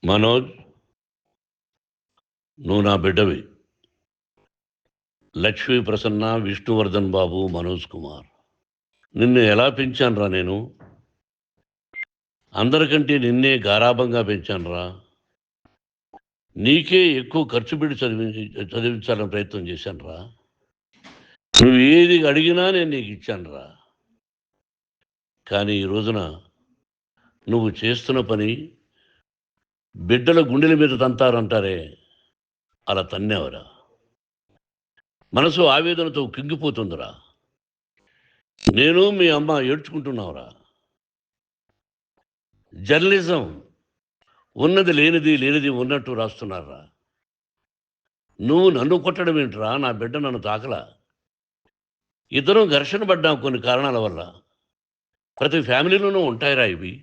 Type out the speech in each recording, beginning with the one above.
మనోజ్, నువ్వు నా బిడ్డవి. లక్ష్మీ ప్రసన్న, విష్ణువర్ధన్ బాబు, మనోజ్ కుమార్. నిన్ను ఎలా పెంచానురా నేను? అందరికంటే నిన్నే గారాబంగా పెంచానురా. నీకే ఎక్కువ ఖర్చు పెట్టి చదివించాలని ప్రయత్నం చేశానురా. నువ్వు ఏది అడిగినా నేను నీకు ఇచ్చానురా. కానీ ఈ రోజున నువ్వు చేస్తున్న పని బిడ్డల గుండెల మీద తంతారంటారే, అలా తన్నేవరా. మనసు ఆవేదనతో కింగిపోతుందిరా. నేను మీ అమ్మ ఏడ్చుకుంటున్నావురా. జర్నలిజం ఉన్నది లేనిది, లేనిది ఉన్నట్టు రాస్తున్నారా. నువ్వు నన్ను కొట్టడం ఏంట్రా? నా బిడ్డ నన్ను తాకలా. ఇద్దరం ఘర్షణ పడ్డాం కొన్ని కారణాల వల్ల. ప్రతి ఫ్యామిలీలోనూ ఉంటాయిరా ఇవి.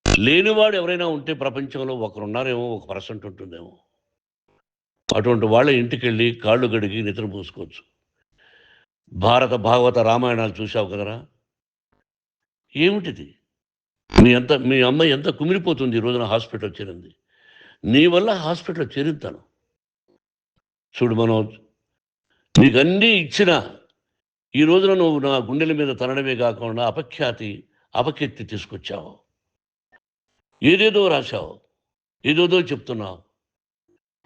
లేనివాడు ఎవరైనా ఉంటే ప్రపంచంలో ఒకరున్నారేమో, 1% ఉంటుందేమో. అటువంటి వాళ్ళ ఇంటికి వెళ్ళి కాళ్ళు గడిగి నిద్ర పూసుకోవచ్చు. భారత భాగవత రామాయణాలు చూసావు కదరా. ఏమిటిది? మీ అమ్మ ఎంత కుమిలిపోతుంది ఈ రోజున హాస్పిటల్ చేరింది. నీ వల్ల హాస్పిటల్ చేరుతాను. చూడు మనోజ్, నీకన్నీ ఇచ్చినా ఈ రోజున నువ్వు నా గుండెల మీద తనడమే కాకుండా అపకీర్తి తీసుకొచ్చావు. ఏదేదో రాశావు, ఏదేదో చెప్తున్నావు.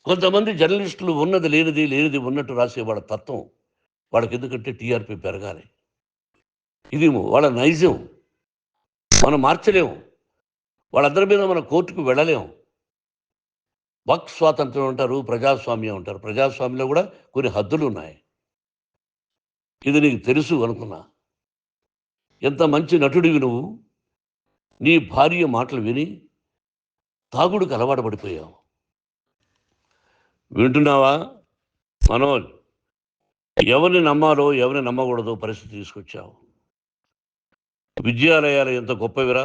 కొంతమంది జర్నలిస్టులు ఉన్నది లేనిది, లేనిది ఉన్నట్టు రాసేవాళ్ళ తత్వం వాళ్ళకి. ఎందుకంటే టీఆర్పీ పెరగాలి. ఇది వాళ్ళ నైజం. మనం మార్చలేము. వాళ్ళందరి మీద మన కోర్టుకు వెళ్ళలేము. వాక్ స్వాతంత్రం అంటారు, ప్రజాస్వామ్యం అంటారు. ప్రజాస్వామ్యంలో కూడా కొన్ని హద్దులు ఉన్నాయి. ఇది నీకు తెలుసు అనుకున్నా. ఎంత మంచి నటుడివి నువ్వు. నీ భార్య మాటలు విని తాగుడుకు అలవాటు పడిపోయావు. వింటున్నావా మనోజ్? ఎవరిని నమ్మాలో ఎవరిని నమ్మకూడదో పరిస్థితి తీసుకొచ్చావు. విద్యాలయాలు ఎంత గొప్పవిరా.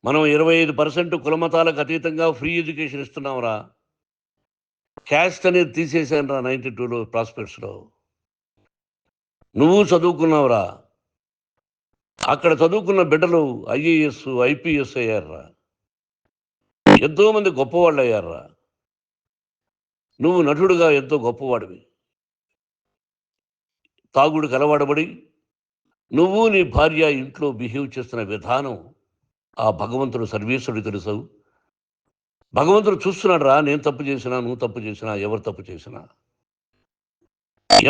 మనం 25% కులమతాలకు అతీతంగా ఫ్రీ ఎడ్యుకేషన్ ఇస్తున్నాంరా. క్యాస్ట్ అనేది తీసేసానురా 92లో ప్రాస్పెక్ట్స్లో. నువ్వు చదువుకున్నావురా. అక్కడ చదువుకున్న బిడ్డలు ఐఏఎస్, ఐపీఎస్ అయ్యారురా. ఎంతోమంది గొప్పవాళ్ళు అయ్యారురా. నువ్వు నటుడుగా ఎంతో గొప్పవాడివి. తాగుడికి అలవాడబడి నువ్వు నీ భార్య ఇంట్లో బిహేవ్ చేస్తున్న విధానం ఆ భగవంతుడు సర్వేశ్వరుడు తెలుసు. భగవంతుడు చూస్తున్నాడు రా. నేను తప్పు చేసినా, నువ్వు తప్పు చేసినా, ఎవరు తప్పు చేసినా.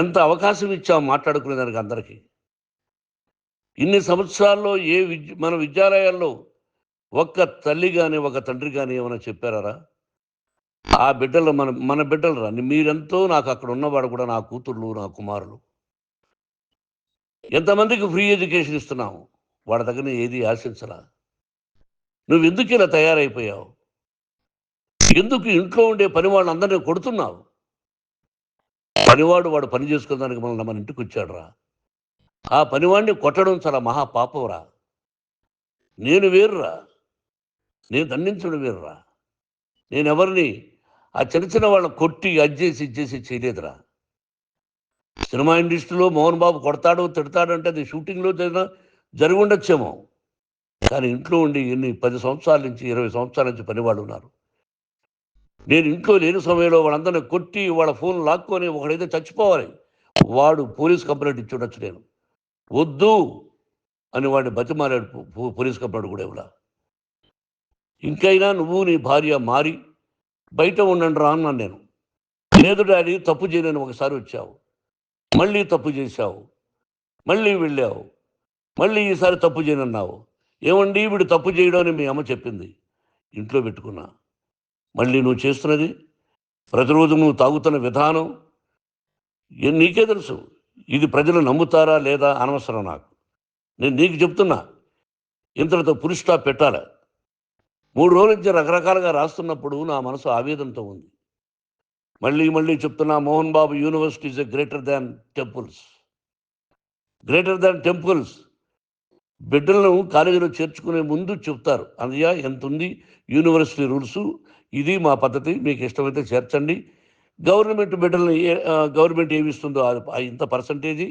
ఎంత అవకాశం ఇచ్చావు మాట్లాడుకునేదానికి అందరికీ. ఇన్ని సంవత్సరాల్లో మన విద్యాలయాల్లో ఒక్క తల్లి కానీ ఒక తండ్రి కానీ ఏమైనా చెప్పారా? ఆ బిడ్డలు మన బిడ్డలు రా. మీరెంతో నాకు అక్కడ ఉన్నవాడు కూడా నా కూతుర్లు, నా కుమారులు. ఎంతమందికి ఫ్రీ ఎడ్యుకేషన్ ఇస్తున్నావు. వాడి దగ్గర ఏది ఆశించలా. నువ్వు ఎందుకు ఇలా తయారైపోయావు? ఎందుకు ఇంట్లో ఉండే పనివాళ్ళు అందరినీ కొడుతున్నావు? పనివాడు వాడు పని చేసుకునేదానికి మన ఇంటికి వచ్చాడు రా. ఆ పనివాడిని కొట్టడం చాలా మహాపాపంరా. నేను వేరురా. నేను దండించడం వేరురా. నేను ఎవరిని ఆ చిన్న వాళ్ళని కొట్టి అజ్జేసి ఇచ్చేసి చేయలేదురా. సినిమా ఇండస్ట్రీలో మోహన్ బాబు కొడతాడు, తిడతాడు అంటే అది షూటింగ్లో జరిగి ఉండొచ్చేమో. కానీ ఇంట్లో ఉండి 10 సంవత్సరాల నుంచి 20 సంవత్సరాల నుంచి పనివాళ్ళు ఉన్నారు. నేను ఇంట్లో లేని సమయంలో వాళ్ళందరినీ కొట్టి వాళ్ళ ఫోన్ లాక్కొని ఒకడైతే చచ్చిపోవాలి. వాడు పోలీస్ కంప్లైంట్ ఇచ్చి ఉండొచ్చు. నేను వద్దు అని వాడిని బతిమాలాడు. పోలీస్ కంప్లైంట్ కూడా ఇవ్వలా. ఇంకైనా నువ్వు నీ భార్య మారి బయట ఉండండి రా అన్నాను నేను. లేదు డాడీ, తప్పు చేయలేని ఒకసారి వచ్చావు, మళ్ళీ తప్పు చేశావు, మళ్ళీ వెళ్ళావు, మళ్ళీ ఈసారి తప్పు చేయనన్నావు. ఏమండి వీడు తప్పు చేయడం అని మీ అమ్మ చెప్పింది. ఇంట్లో పెట్టుకున్నా. మళ్ళీ నువ్వు చేస్తున్నది, ప్రతిరోజు నువ్వు తాగుతున్న విధానం నీకే తెలుసు. ఇది ప్రజలు నమ్ముతారా లేదా అనవసరం నాకు. నేను నీకు చెప్తున్నా, ఇంతటితో పులి స్టాప్ పెట్టాలి. 3 రోజుల నుంచి రకరకాలుగా రాస్తున్నప్పుడు నా మనసు ఆవేదనతో ఉంది. మళ్ళీ చెప్తున్నా, Mohan Babu university is greater than temples. Greater than temples. బిడ్డలను కాలేజీలో చేర్చుకునే ముందు చెప్తారు, అన్నయ్య ఎంత ఉంది యూనివర్సిటీ రూల్స్, ఇది మా పద్ధతి, మీకు ఇష్టమైతే చేర్చండి. గవర్నమెంట్ బిడ్డలను గవర్నమెంట్ ఏమి ఇస్తుందో ఇంత పర్సంటేజీ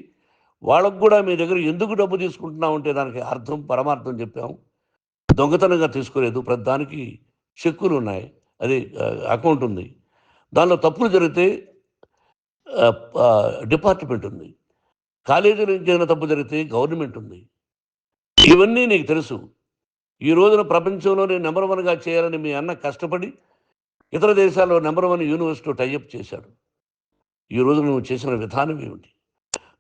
వాళ్ళకు కూడా మీ దగ్గర ఎందుకు డబ్బు తీసుకుంటున్నాం అంటే దానికి అర్థం పరమార్థం చెప్పాము. దొంగతనంగా తీసుకోలేదు. ప్రతిదానికి చెక్కులు ఉన్నాయి, అది అకౌంట్ ఉంది. దానిలో తప్పులు జరిగితే డిపార్ట్మెంట్ ఉంది. కాలేజీలో ఇంకేదైనా తప్పు జరిగితే గవర్నమెంట్ ఉంది. ఇవన్నీ నీకు తెలుసు. ఈ రోజున ప్రపంచంలోనే నంబర్ 1గా చేయాలని మీ అన్న కష్టపడి ఇతర దేశాల్లో నంబర్ 1 యూనివర్సిటీ టైఅప్ చేశాడు. ఈ రోజు నువ్వు చేసిన విధానం ఏమిటి?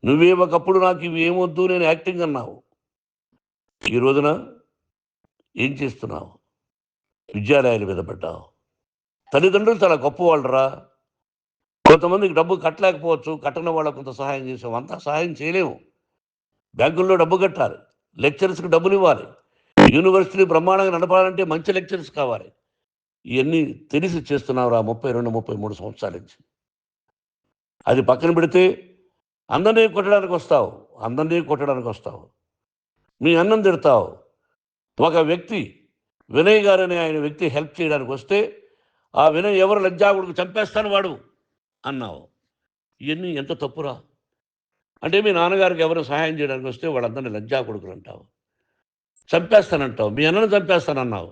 నువ్వే ఒకప్పుడు నాకు ఇవి ఏమొద్దు నేను యాక్టింగ్ అన్నావు. ఈ రోజున ఏం చేస్తున్నావు? విద్యాలయాల మీద పడ్డావు. తల్లిదండ్రులు చాలా గొప్పవాళ్ళరా. కొంతమందికి డబ్బు కట్టలేకపోవచ్చు, కట్టని వాళ్ళకు కొంత సహాయం చేసాం. అంతా సహాయం చేయలేము. బ్యాంకుల్లో డబ్బు కట్టాలి, లెక్చరర్స్కి డబ్బులు ఇవ్వాలి, యూనివర్సిటీ బ్రహ్మాండంగా నడపాలంటే మంచి లెక్చరర్స్ కావాలి. ఇవన్నీ తెలిసి చేస్తున్నావురా 32, 33 సంవత్సరాల నుంచి. అది పక్కన పెడితే అందరినీ కొట్టడానికి వస్తావు. మీ అన్నం తిడతావు. ఒక వ్యక్తి వినయ్ గారనే ఆయన వ్యక్తి హెల్ప్ చేయడానికి వస్తే ఆ వినయ్ ఎవరు లజ్జాగుడికి చంపేస్తాను వాడు అన్నావు. ఇవన్నీ ఎంత తప్పురా? అంటే మీ నాన్నగారికి ఎవరు సహాయం చేయడానికి వస్తే వాళ్ళందరినీ లజ్జాగుడుకులు అంటావు, చంపేస్తానంటావు. మీ అన్నను చంపేస్తానన్నావు.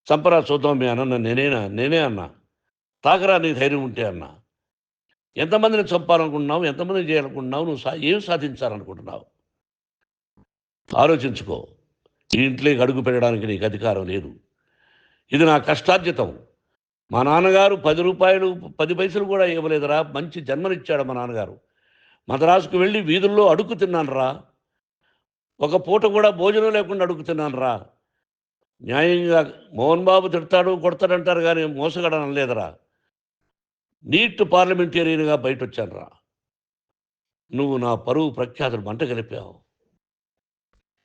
చంపరా చూద్దాం మీ అన్న. నేనే అన్నా. తాకరా నీ ధైర్యం ఉంటే అన్నా. ఎంతమందిని చంపాలనుకుంటున్నావు? ఎంతమందిని చేయాలనుకుంటున్నావు? నువ్వు ఏం సాధించాలనుకుంటున్నావు? ఆలోచించుకో. ఈ ఇంట్లోకి అడుగు పెట్టడానికి నీకు అధికారం లేదు. ఇది నా కష్టార్జితం. మా నాన్నగారు 10 రూపాయలు 10 పైసలు కూడా ఇవ్వలేదురా. మంచి జన్మనిచ్చాడు మా నాన్నగారు. మద్రాసుకు వెళ్ళి వీధుల్లో అడుగు తిన్నాను రా. ఒక పూట కూడా భోజనం లేకుండా అడుగు తిన్నాను రా. న్యాయంగా మోహన్ బాబు తిడతాడు కొడతాడంటారు కానీ మోసగడనం లేదురా. నీట్ పార్లమెంటేరియన్గా బయట వచ్చాను రా. నువ్వు నా పరువు ప్రఖ్యాతులు మంట కలిపావు.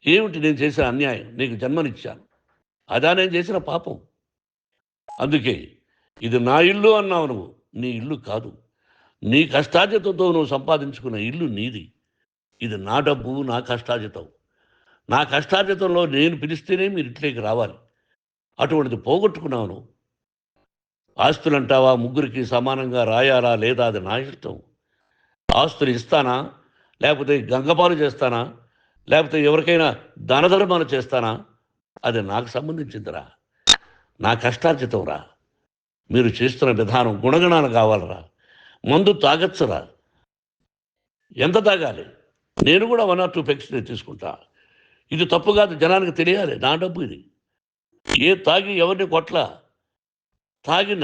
ఏమిటి నేను చేసిన అన్యాయం? నీకు జన్మనిచ్చాను, అదా నేను చేసిన పాపం. అందుకే ఇది నా ఇల్లు అన్నావు. నువ్వు నీ ఇల్లు కాదు. నీ కష్టార్జితంతో నువ్వు సంపాదించుకున్న ఇల్లు నీది. ఇది నా డబ్బు, నా కష్టార్జితం. నా కష్టార్జితంలో నేను పిలిస్తేనే మీరు ఇంట్లోకి రావాలి. అటువంటిది పోగొట్టుకున్నావు నువ్వు. ఆస్తులు అంటావా? ముగ్గురికి సమానంగా రాయాలా లేదా అది నా ఇష్టం. ఆస్తులు ఇస్తానా, లేకపోతే గంగపాలు చేస్తానా, లేకపోతే ఎవరికైనా దానధర్మాలు చేస్తానా, అది నాకు సంబంధించిందిరా. నా కష్టార్జితం రా. మీరు చేస్తున్న విధానం గుణగణాలు కావాలరా. మందు తాగచ్చురా. ఎంత తాగాలి? నేను కూడా 1 or 2 పెగ్స్ తీసుకుంటా. ఇది తప్పు కాదు, జనానికి తెలియాలి. నా డబ్బు ఇది. తాగి ఎవరిని కొట్లా, తాగి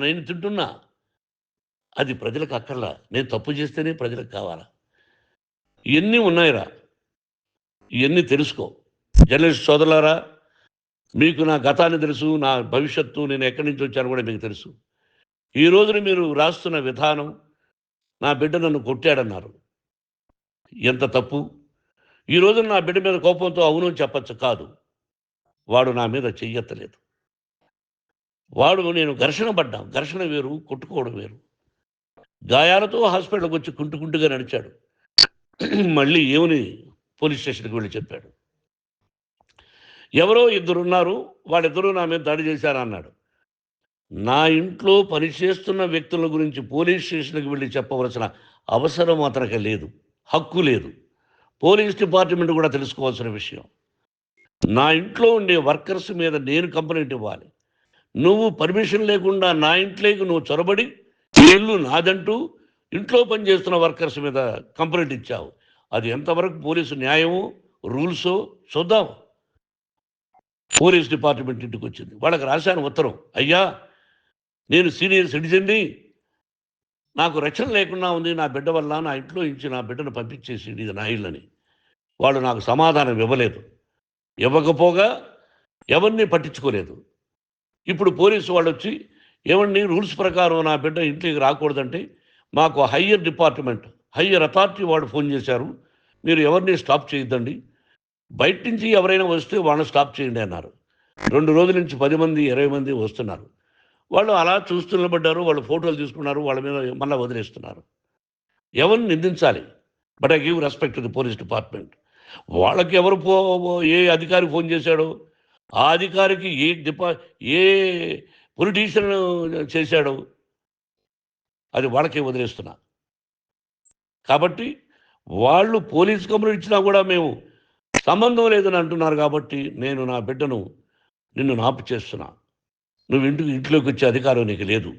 నేను తింటున్నా. అది ప్రజలకు అక్కర్లా. నేను తప్పు చేస్తేనే ప్రజలకు కావాలా. ఇవన్నీ ఉన్నాయిరా. ఇవన్నీ తెలుసుకో. జర్నలిస్ట్ సోదరులారా, మీకు నా గతాన్ని తెలుసు, నా భవిష్యత్తు, నేను ఎక్కడి నుంచి వచ్చాను కూడా మీకు తెలుసు. ఈ రోజున మీరు రాస్తున్న విధానం, నా బిడ్డ నన్ను కొట్టాడన్నారు. ఎంత తప్పు! ఈ రోజున నా బిడ్డ మీద కోపంతో అవును చెప్పచ్చు. కాదు, వాడు నా మీద చెయ్యెత్తలేదు. నేను ఘర్షణ పడ్డాం. ఘర్షణ వేరు, కొట్టుకోవడం వేరు. గాయాలతో హాస్పిటల్కి వచ్చి కుంటుకుంటుగా నడిచాడు. మళ్ళీ ఏమని పోలీస్ స్టేషన్కి వెళ్ళి చెప్పాడు. ఎవరో 2 ఉన్నారు, వాళ్ళిద్దరూ నా మీద దాడి చేశారన్నాడు. నా ఇంట్లో పనిచేస్తున్న వ్యక్తుల గురించి పోలీస్ స్టేషన్కి వెళ్ళి చెప్పవలసిన అవసరం అతనికి లేదు, హక్కు లేదు. పోలీస్ డిపార్ట్మెంట్ కూడా తెలుసుకోవాల్సిన విషయం. నా ఇంట్లో ఉండే వర్కర్స్ మీద నేను కంప్లైంట్ ఇవ్వాలి. నువ్వు పర్మిషన్ లేకుండా నా ఇంట్లోకి నువ్వు చొరబడి ఇల్లు నాదంటూ ఇంట్లో పనిచేస్తున్న వర్కర్స్ మీద కంప్లైంట్ ఇచ్చావు. అది ఎంతవరకు పోలీసు న్యాయమో రూల్సో చూద్దాం. పోలీస్ డిపార్ట్మెంట్ ఇంటికి వచ్చింది. వాళ్ళకి రాశాను ఉత్తరం. అయ్యా, నేను సీనియర్ సిటిజన్ని, నాకు రక్షణ లేకుండా ఉంది. నా బిడ్డ వల్ల నా ఇంట్లో నుంచి నా బిడ్డను పంపించేసి ఇది నా ఇల్లని. వాళ్ళు నాకు సమాధానం ఇవ్వలేదు. ఇవ్వకపోగా ఎవరిని పట్టించుకోలేదు. ఇప్పుడు పోలీసు వాళ్ళు వచ్చి ఏమండి రూల్స్ ప్రకారం నా బిడ్డ ఇంట్లోకి రాకూడదంటే మాకు హయ్యర్ అథారిటీ వాళ్ళు ఫోన్ చేశారు. మీరు ఎవరిని స్టాప్ చేయొద్దండి, బయట నుంచి ఎవరైనా వస్తే వాళ్ళని స్టాప్ చేయండి అన్నారు. 2 రోజుల నుంచి 10 మంది 20 మంది వస్తున్నారు. వాళ్ళు అలా చూస్తూ నిలబడ్డారు. వాళ్ళు ఫోటోలు తీసుకున్నారు. వాళ్ళ మీద మళ్ళీ వదిలేస్తున్నారు. ఎవరిని నిందించాలి? But I give respect to the police department. వాళ్ళకి ఏ అధికారి ఫోన్ చేశాడో, ఆ అధికారికి ఏ పొలిటీషియన్ చేశాడో అది వాళ్ళకే వదిలేస్తున్నా. కాబట్టి వాళ్ళు పోలీస్ కంప్లైంట్ ఇచ్చినా కూడా మేము సంబంధం లేదని అంటున్నారు. కాబట్టి నేను నా బిడ్డను నిన్ను నాపు చేస్తున్నా. నువ్వు ఇంట్లోకి వచ్చే అధికారం నీకు లేదు.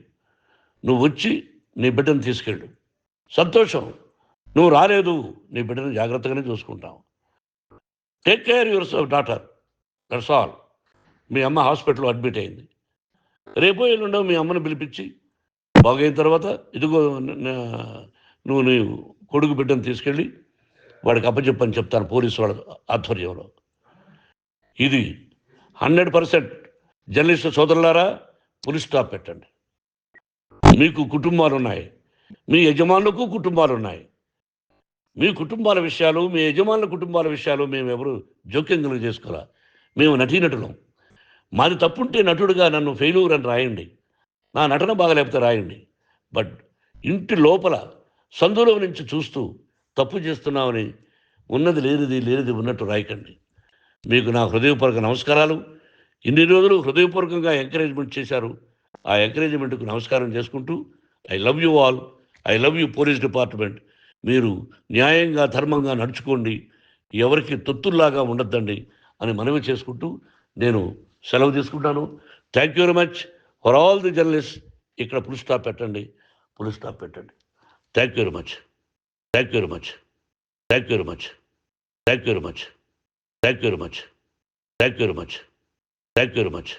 నువ్వు వచ్చి నీ బిడ్డను తీసుకెళ్ళు. సంతోషం. నువ్వు రాలేదు, నీ బిడ్డను జాగ్రత్తగానే చూసుకుంటాం. Take care your daughter, that's all. మీ అమ్మ హాస్పిటల్లో అడ్మిట్ అయింది. రేపో ఎల్లుండో మీ అమ్మను పిలిపించి బాగైన తర్వాత ఇదిగో నువ్వు నీ కొడుకు బిడ్డను తీసుకెళ్ళి వాడికి అప్పచెప్పని చెప్తాను పోలీసు వాళ్ళ ఆధ్వర్యంలో. ఇది 100% జర్నలిస్టు సోదరులారా, పులి స్టాప్ పెట్టండి. మీకు కుటుంబాలు ఉన్నాయి, మీ యజమానులకు కుటుంబాలు ఉన్నాయి. మీ కుటుంబాల విషయాలు, మీ యజమానుల కుటుంబాల విషయాలు మేము ఎవరు జోక్యం కలుగ చేసుకోవాలా. మేము నటీనటులం. మాది తప్పుంటే నటుడుగా నన్ను ఫెయిల్యూర్ అని రాయండి, నా నటన బాగలేకపోతే రాయండి. బట్ ఇంటి లోపల సందులో నుంచి చూస్తూ తప్పు చేస్తున్నామని ఉన్నది లేనిది లేనిది ఉన్నట్టు రాయకండి. మీకు నా హృదయపూర్వక నమస్కారాలు. ఇన్ని రోజులు హృదయపూర్వకంగా ఎంకరేజ్మెంట్ చేశారు. ఆ ఎంకరేజ్మెంట్కు నమస్కారం చేసుకుంటూ I love you all. I love you police department. మీరు న్యాయంగా ధర్మంగా నడుచుకోండి, ఎవరికి తొత్తుల్లాగా ఉండొద్దండి అని మనవి చేసుకుంటూ నేను సెలవు తీసుకుంటాను. Thank you very much for all the journalist. ఇక్కడ పులి స్టాప్ పెట్టండి, పులి స్టాప్ పెట్టండి. Thank you very much, thank you very much, thank you very much, thank you very much, thank you very much, thank you very much, thank you very much.